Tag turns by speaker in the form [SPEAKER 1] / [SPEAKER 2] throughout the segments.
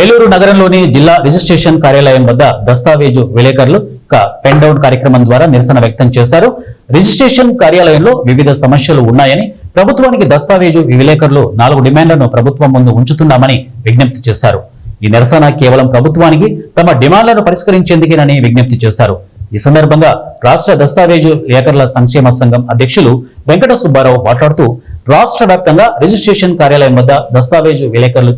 [SPEAKER 1] ఏలూరు నగరంలోని జిల్లా రిజిస్ట్రేషన్ కార్యాలయం వద్ద దస్తావేజు విలేకరులు పెన్ డౌన్ కార్యక్రమం ద్వారా నిరసన వ్యక్తం చేశారు. రిజిస్ట్రేషన్ కార్యాలయంలో వివిధ సమస్యలు ఉన్నాయని, ప్రభుత్వానికి దస్తావేజు విలేకరులు 4 డిమాండ్లను ప్రభుత్వం ముందు ఉంచుతున్నామని విజ్ఞప్తి చేశారు. ఈ నిరసన కేవలం ప్రభుత్వానికి తమ డిమాండ్లను పరిష్కరించేందుకేనని విజ్ఞప్తి చేశారు. ఈ సందర్భంగా రాష్ట్ర దస్తావేజు విలేకరుల సంక్షేమ సంఘం అధ్యక్షులు వెంకట సుబ్బారావు మాట్లాడుతూ, రాష్ట్ర వ్యాప్తంగా రిజిస్ట్రేషన్ కార్యాలయం వద్ద దస్తావేజు విలేకరులు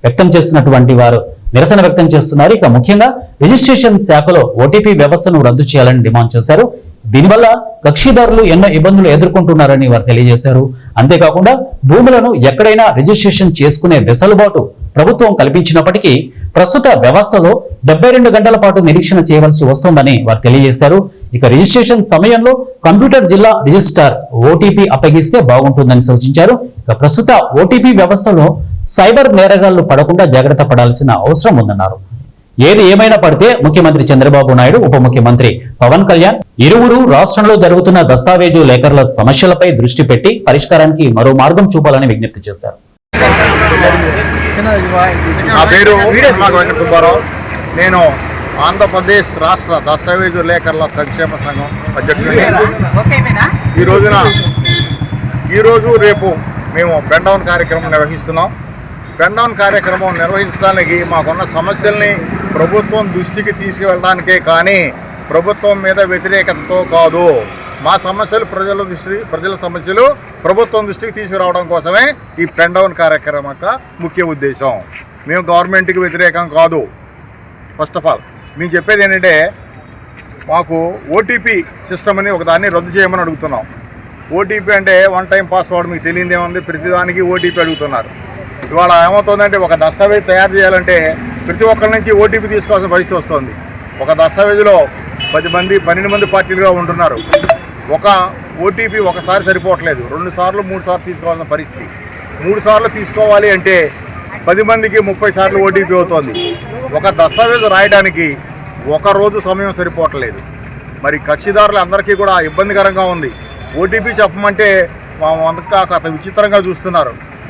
[SPEAKER 1] వ్యక్తం చేస్తున్నటువంటి వారు నిరసన వ్యక్తం చేస్తున్నారు. ఇక ముఖ్యంగా రిజిస్ట్రేషన్ శాఖలో ఓటీపీ వ్యవస్థను రద్దు చేయాలని డిమాండ్ చేశారు. దీనివల్ల కక్షిదారులు ఎన్నో ఇబ్బందులు ఎదుర్కొంటున్నారని వారు తెలియజేశారు. అంతేకాకుండా భూములను ఎక్కడైనా రిజిస్ట్రేషన్ చేసుకునే వెసులుబాటు ప్రభుత్వం కల్పించినప్పటికీ ప్రస్తుత వ్యవస్థలో 72 గంటల పాటు నిరీక్షణ చేయవలసి వస్తోందని వారు తెలియజేశారు. ఇక రిజిస్ట్రేషన్ సమయంలో కంప్యూటర్ జిల్లా రిజిస్ట్రార్ ఓటీపీ అప్పగిస్తే బాగుంటుందని సూచించారు. ఇక ప్రస్తుత ఓటీపీ వ్యవస్థలో సైబర్ నేరగాళ్లు పడకుండా జాగ్రత్త పడాల్సిన అవసరం ఉందన్నారు. ఏది ఏమైనా పడితే ముఖ్యమంత్రి చంద్రబాబు నాయుడు, ఉప ముఖ్యమంత్రి పవన్ కళ్యాణ్ ఇరువురు రాష్ట్రంలో జరుగుతున్న దస్తావేజు లేఖరుల సమస్యలపై దృష్టి పెట్టి పరిష్కారానికి మరో మార్గం చూపాలని విజ్ఞప్తి చేశారు.
[SPEAKER 2] నా పేరు వెంకట సుబ్బారావు. నేను ఆంధ్రప్రదేశ్ రాష్ట్ర దస్తావేజు లేఖరుల సంక్షేమ సంఘం అధ్యక్షుడిని. ఈరోజు రేపు మేము పెన్ డౌన్ కార్యక్రమం నిర్వహిస్తున్నాం. పెన్ డౌన్ కార్యక్రమం నిర్వహించడానికి మాకున్న సమస్యల్ని ప్రభుత్వం దృష్టికి తీసుకువెళ్ళడానికే కానీ ప్రభుత్వం మీద వ్యతిరేకతతో కాదు. మా సమస్యలు ప్రజల సమస్యలు ప్రభుత్వం దృష్టికి తీసుకురావడం కోసమే ఈ పెన్ డౌన్ కార్యక్రమం యొక్క ముఖ్య ఉద్దేశం. మేము గవర్నమెంట్కి వ్యతిరేకం కాదు. ఫస్ట్ ఆఫ్ ఆల్ మేము చెప్పేది ఏంటంటే, మాకు ఓటీపీ సిస్టమ్ అని ఒకదాన్ని రద్దు చేయమని అడుగుతున్నాం. ఓటీపీ అంటే వన్ టైం పాస్వర్డ్, మీకు తెలియదు ఏముంది, ప్రతిదానికి ఓటీపీ అడుగుతున్నారు. ఇవాళ ఏమవుతుందంటే, ఒక దస్తావేజ్ తయారు చేయాలంటే ప్రతి ఒక్కరి నుంచి ఓటీపీ తీసుకోవాల్సిన పరిస్థితి వస్తుంది. ఒక దస్తావేజులో 12 మంది పార్టీలుగా ఉంటున్నారు. ఒక ఓటీపీ ఒకసారి సరిపోవట్లేదు, 2 సార్లు 3 సార్లు తీసుకోవాల్సిన పరిస్థితి. 3 సార్లు తీసుకోవాలి అంటే 10 మందికి 30 సార్లు ఓటీపీ అవుతుంది. ఒక దస్తావేజు రాయడానికి 1 రోజు సమయం సరిపోవట్లేదు. మరి కక్షిదారులు అందరికీ కూడా ఇబ్బందికరంగా ఉంది. ఓటీపీ చెప్పమంటే మా వంక కథ విచిత్రంగా చూస్తున్నారు.